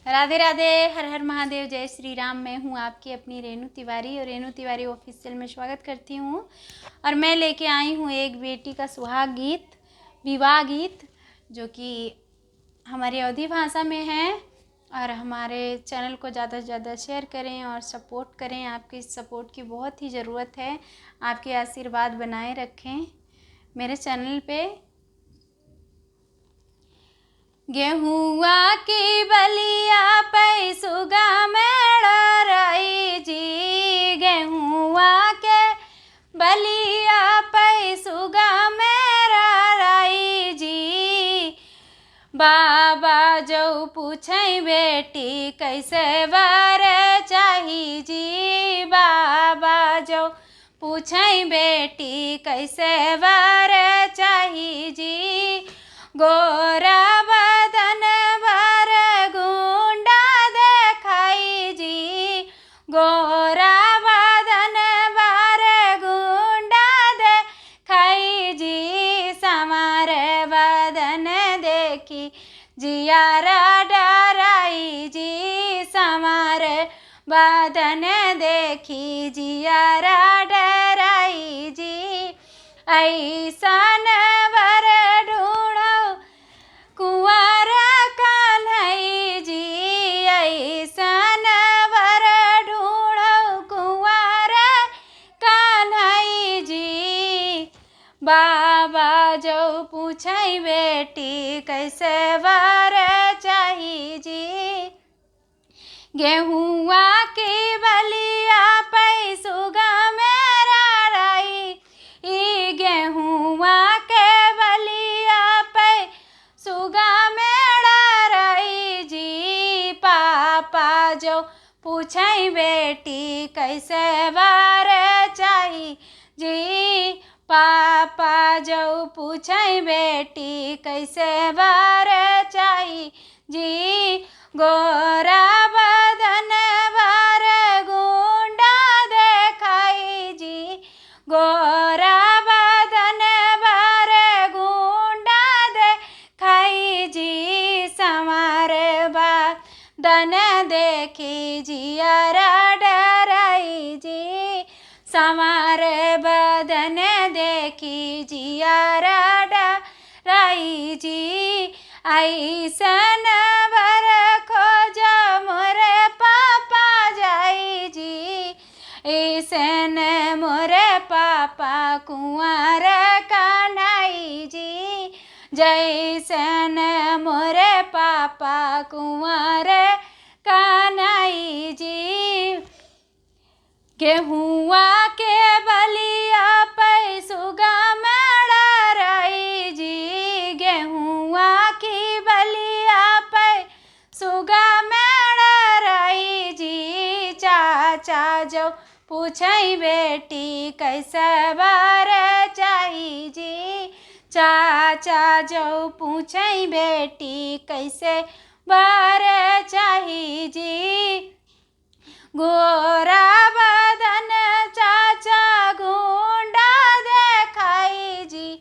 राधे राधे, हर हर महादेव, जय श्री राम। मैं हूँ आपकी अपनी रेणु तिवारी और रेणु तिवारी ऑफिशियल में स्वागत करती हूँ। और मैं लेके आई हूँ एक बेटी का सुहाग गीत, विवाह गीत, जो कि हमारी अवधी भाषा में है। और हमारे चैनल को ज़्यादा से ज़्यादा शेयर करें और सपोर्ट करें। आपकी सपोर्ट की बहुत ही ज़रूरत है। आपके आशीर्वाद बनाए रखें मेरे चैनल पे। गेहुआ की बलिया पैसुगा मेड़रई जी, गेहुआ के बलिया पैसुगा मेड़रई जी। बाबा जो पूछई बेटी कैसे वर चाही जी, बाबा जो पूछई बेटी कैसे वर चाही जी। गोरा बदन वर गुंडा देखाई जी, गोरा बदन वर गुंडा देखाई जी। समार बदन देखी जियारा डराई जी, समार बदन देखी जियारा डराई जी। ऐसन वर ढूंढो कुंवर कान्हई जी, ऐसन वर ढूंढो कुंवर कान्हई जी। बाबा जो पूछई बेटी कैसे वर चाही जी। गेहुआ की बलिया पैसुगा मेड़रई, ई गेहुआ के बलिया पैसुगा मेड़रई जी। पापा जो पूछई बेटी कैसे वर चाही जी, पापा जो पूछई बेटी कैसे वर चाही जी। गोरा बदन वर गुंडा देखाई जी, गोरा बदन वर गुंडा देखाई जी। समार बदन देखी जियारा डराई जी, समार बदन देखी जियारा डराई जी। ऐसन वर खोज मोरे पापा जाई जी, ऐसन मोरे पापा कुंवर कान्हई जी, जैसन मोरे पापा कुंवर कान्हई जी। गेहुआ के बलिया पैसुगा मेड़रई जी, गेहुआ की बलिया पैसुगा मेड़रई जी। चाचा जो पूछई बेटी कैसे वर चाही जी, चाचा जो पूछई बेटी कैसे वर चाही जी। गोरा बदन चाचा गुंडा देखाई जी,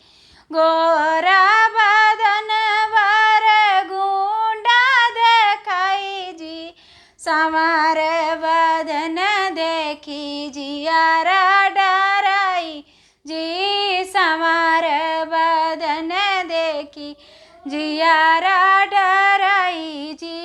गोरा बदन वर गुंडा देखाई जी। समार बदन देखी जियारा डराई जी, समार बदन देखी जियारा डराई जी।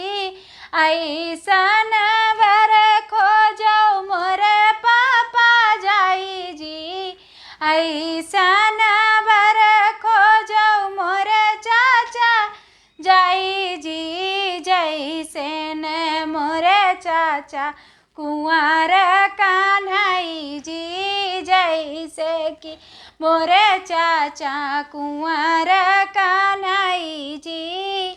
ऐसन वर खोजो मोरे पापा जाई जी, ऐसन वर खोजो मोरे चाचा जाई जी। जैसन मोरे चाचा कुंवर कान्हई जी, जैसे कि मोरे चाचा कुंवर कान्हई जी।